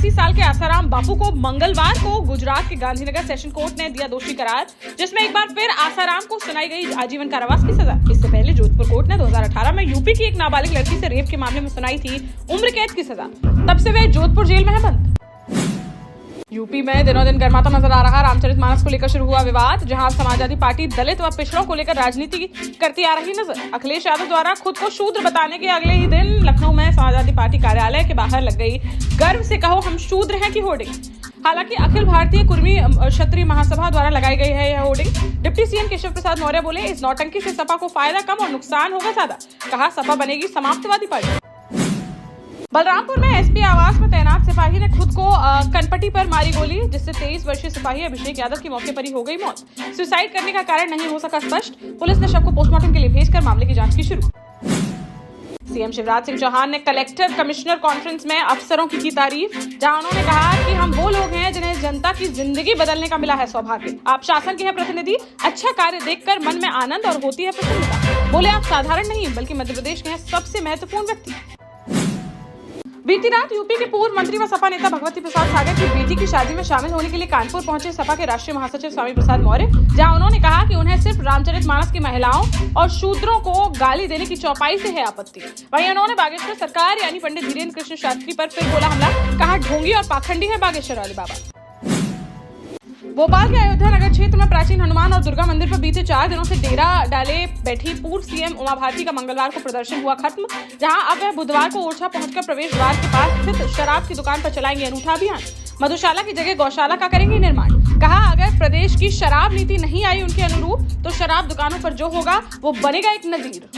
85 साल के आसाराम बापू को मंगलवार को गुजरात के गांधीनगर सेशन कोर्ट ने दिया दोषी करार, जिसमें एक बार फिर आसाराम को सुनाई गई आजीवन कारावास की सजा। इससे पहले जोधपुर कोर्ट ने 2018 में यूपी की एक नाबालिग लड़की से रेप के मामले में सुनाई थी उम्र कैद की सजा। तब से वे जोधपुर जेल में है बंद। यूपी में दिनों दिन गर्माता नजर आ रहा रामचरितमानस को लेकर शुरू हुआ विवाद, जहां समाजवादी पार्टी दलित व पिछड़ों को लेकर राजनीति करती आ रही नजर। अखिलेश यादव द्वारा खुद को शूद्र बताने के अगले ही दिन लखनऊ में समाजवादी पार्टी कार्यालय के बाहर लग गई गर्व से कहो हम शूद्र हैं की होर्डिंग। हालांकि अखिल भारतीय कुर्मी क्षत्रिय महासभा द्वारा लगाई गई है यह hoarding. Deputy CM Keshav Prasad Maurya बोले, इस नौटंकी से सपा को फायदा कम और नुकसान होगा ज्यादा। कहा सपा बनेगी समाप्तवादी पार्टी। बलरामपुर में एसपी आवास में तैनात सिपाही ने खुद को कनपट्टी पर मारी गोली, जिससे 23 वर्षीय सिपाही अभिषेक यादव की मौके पर ही हो गई मौत। सुसाइड करने का कारण नहीं हो सका स्पष्ट। पुलिस ने शव को पोस्टमार्टम के लिए भेजकर मामले की जांच की शुरू। सीएम शिवराज सिंह चौहान ने कलेक्टर कमिश्नर कॉन्फ्रेंस में अफसरों की तारीफ, जहां उन्होंने कहा कि हम वो लोग हैं जिन्हें जनता की जिंदगी बदलने का मिला है सौभाग्य। आप शासन के हैं प्रतिनिधि, अच्छा कार्य देखकर मन में आनंद और होती है प्रसन्नता। बोले आप साधारण नहीं बल्कि मध्य प्रदेश के हैं सबसे महत्वपूर्ण व्यक्ति। बीती रात यूपी के पूर्व मंत्री व सपा नेता भगवती प्रसाद सागर की बेटी की शादी में शामिल होने के लिए कानपुर पहुंचे सपा के राष्ट्रीय महासचिव स्वामी प्रसाद मौर्य, जहां उन्होंने कहा कि उन्हें सिर्फ रामचरितमानस की महिलाओं और शूद्रों को गाली देने की चौपाई से है आपत्ति। वहीं उन्होंने बागेश्वर सरकार यानी पंडित धीरेन्द्र कृष्ण शास्त्री पर फिर बोला हमला, कहा ढोंगी और पाखंडी है बागेश्वर वाले बाबा। भोपाल के अयोध्या नगर क्षेत्र में प्राचीन हनुमान और दुर्गा मंदिर पर बीते 4 दिनों से डेरा डाले बैठी पूर्व सीएम उमा भारती का मंगलवार को प्रदर्शन हुआ खत्म, जहां अब वह बुधवार को ओरछा पहुंचकर प्रवेश द्वार के पास स्थित शराब की दुकान पर चलाएंगे अनूठा अभियान। मधुशाला की जगह गौशाला का करेंगे निर्माण। कहा अगर प्रदेश की शराब नीति नहीं आई उनके अनुरूप तो शराब दुकानों पर जो होगा वो बनेगा एक नजीर।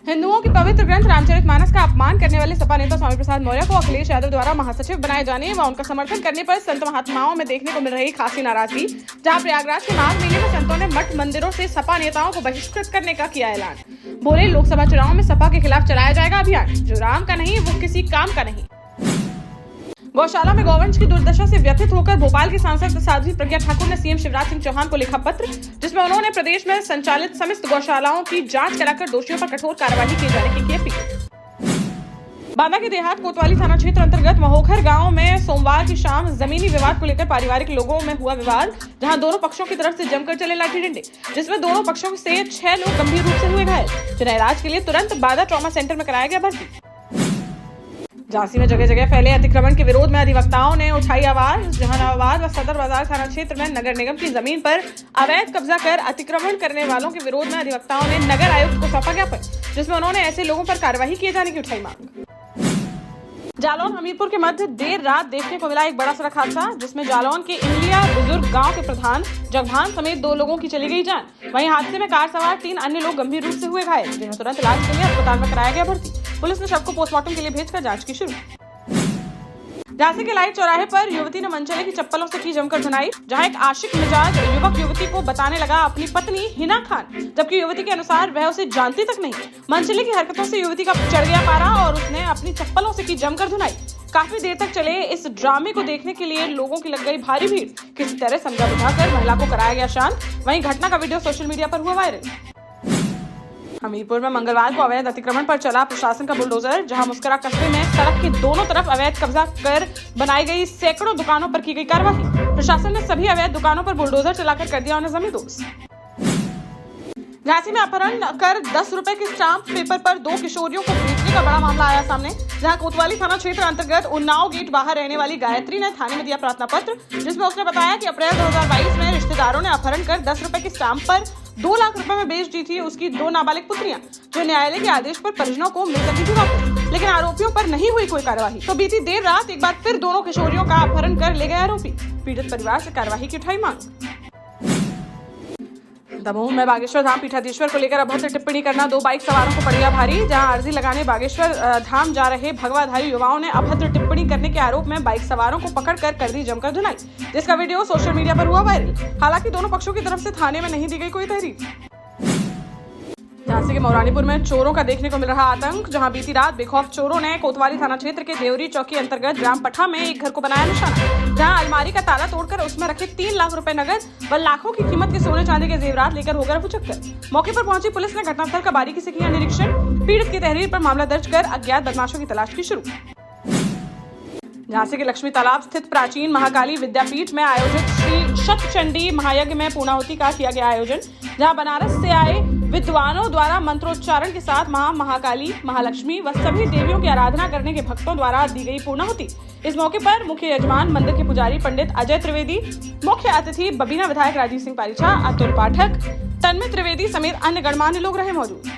हिंदुओं की पवित्र ग्रंथ रामचरितमानस का अपमान करने वाले सपा नेता स्वामी प्रसाद मौर्य को अखिलेश यादव द्वारा महासचिव बनाए जाने व उनका समर्थन करने पर संत महात्माओं में देखने को मिल रही खासी नाराजगी, जहां प्रयागराज के माघ मेले में संतों ने मठ मंदिरों से सपा नेताओं को बहिष्कृत करने का किया ऐलान। बोले लोकसभा चुनाव में सपा के खिलाफ चलाया जाएगा अभियान, जो राम का नहीं वो किसी काम का नहीं। गौशाला में गौवंश की दुर्दशा से व्यथित होकर भोपाल की सांसद साध्वी प्रज्ञा ठाकुर ने सीएम शिवराज सिंह चौहान को लिखा पत्र, जिसमें उन्होंने प्रदेश में संचालित समस्त गौशालाओं की जांच कराकर दोषियों पर कठोर कार्रवाई किए जाने की अपील। बांदा के देहात कोतवाली थाना क्षेत्र अंतर्गत महोखर गांव में सोमवार की शाम जमीनी विवाद को लेकर पारिवारिक लोगों में हुआ विवाद, जहां दोनों पक्षों की तरफ से जमकर चले लाठी डंडे, जिसमें दोनों पक्षों से 6 लोग गंभीर रूप से हुए घायल, जिन्हें इलाज के लिए तुरंत बांदा ट्रॉमा सेंटर में कराया गया भर्ती। झांसी में जगह जगह फैले अतिक्रमण के विरोध में अधिवक्ताओं ने उठाई आवाज, जहानाबाद व सदर बाजार थाना क्षेत्र में नगर निगम की जमीन पर अवैध कब्जा कर अतिक्रमण करने वालों के विरोध में अधिवक्ताओं ने नगर आयुक्त को सौंपा ज्ञापन, जिसमें उन्होंने ऐसे लोगों पर कार्यवाही किए जाने की उठाई मांग। जालौन हमीरपुर के मध्य देर रात देखने को मिला एक बड़ा सड़क हादसा, जिसमें जालौन के इंडिया बुजुर्ग गांव के प्रधान जगभान समेत 2 लोगों की चली गई जान। वहीं हादसे में कार सवार 3 अन्य लोग गंभीर रूप से हुए घायल, जिन्हें तुरंत इलाज के लिए अस्पताल में कराया गया भर्ती। पुलिस ने शव को पोस्टमार्टम के लिए भेजकर जांच की शुरू। झांसी के लाइट चौराहे पर युवती ने मनचले की चप्पलों से की जमकर धुनाई, जहां एक आशिक मिजाज युवक युवती को बताने लगा अपनी पत्नी हिना खान, जबकि युवती के अनुसार वह उसे जानती तक नहीं। मनचले की हरकतों से युवती का चढ़ गया पारा और उसने अपनी चप्पलों से की जमकर धुनाई। काफी देर तक चले इस ड्रामे को देखने के लिए लोगों की लग गई भारी भीड़। किसी तरह समझा बुझाकर महिला को कराया गया शांत। वहीं घटना का वीडियो सोशल मीडिया पर हुआ वायरल। हमीरपुर में मंगलवार को अवैध अतिक्रमण पर चला प्रशासन का बुलडोजर, जहां मुस्करा कस्बे में सड़क के दोनों तरफ अवैध कब्जा कर बनाई गई सैकड़ों दुकानों पर की गई कार्रवाई। प्रशासन ने सभी अवैध दुकानों पर बुलडोजर चलाकर कर दिया उन्हें जमींदोज। झांसी में अपहरण कर 10 रुपए के स्टाम्प पेपर पर 2 किशोरियों को बेचने का बड़ा मामला आया सामने, जहां कोतवाली थाना क्षेत्र अंतर्गत उन्नाव गेट बाहर रहने वाली गायत्री ने थाने में दिया प्रार्थना पत्र, जिसमें उसने बताया कि अप्रैल 2022 में रिश्तेदारों ने अपहरण कर 10 रुपए के स्टाम्प पर 2 लाख रुपए में बेच दी थी उसकी 2 नाबालिग पुत्रियां, जो न्यायालय के आदेश पर परिजनों को मिल सकी थी वापस, लेकिन आरोपियों पर नहीं हुई कोई कार्यवाही। तो बीती देर रात एक बार फिर दोनों किशोरियों का अपहरण कर ले गए आरोपी। पीड़ित परिवार से कार्यवाही की उठाई मांग। दमोह में बागेश्वर धाम पीठाधीश्वर को लेकर अभद्र टिप्पणी करना 2 बाइक सवारों को पड़ गया भारी, जहां अर्जी लगाने बागेश्वर धाम जा रहे भगवाधारी युवाओं ने अभद्र टिप्पणी करने के आरोप में बाइक सवारों को पकड़कर कर दी जमकर धुनाई, जिसका वीडियो सोशल मीडिया पर हुआ वायरल। हालांकि दोनों पक्षों की तरफ से थाने में नहीं दी गई कोई तहरीर। झांसी के मौरानीपुर में चोरों का देखने को मिल रहा आतंक, जहां बीती रात बेखौफ चोरों ने कोतवाली थाना क्षेत्र के देवरी चौकी अंतर्गत ग्राम पठा में एक घर को बनाया निशाना, जहां अलमारी का ताला तोड़कर उसमें रखे 3 लाख रुपए नगद व लाखों की कीमत के सोने चांदी के जेवरात लेकर हो गए फुचक्कर। मौके पर पहुंची पुलिस ने घटनास्थल का बारीकी से किया निरीक्षण। पीड़ित की तहरीर पर मामला दर्ज कर अज्ञात बदमाशों की तलाश की शुरू। झांसी के लक्ष्मी तालाब स्थित प्राचीन महाकाली विद्यापीठ में आयोजित श्री शतचंडी महायज्ञ में पूर्णाहुति का किया गया आयोजन, जहां बनारस से आए विद्वानों द्वारा मंत्रोच्चारण के साथ मां महाकाली, महालक्ष्मी व सभी देवियों की आराधना करने के भक्तों द्वारा दी गई पूर्णाहुति। इस मौके पर मुख्य यजमान मंदिर के पुजारी पंडित अजय त्रिवेदी, मुख्य अतिथि बबीना विधायक राजीव सिंह पारिछा, अतुल पाठक, तन्मय त्रिवेदी समेत अन्य गणमान्य लोग रहे मौजूद।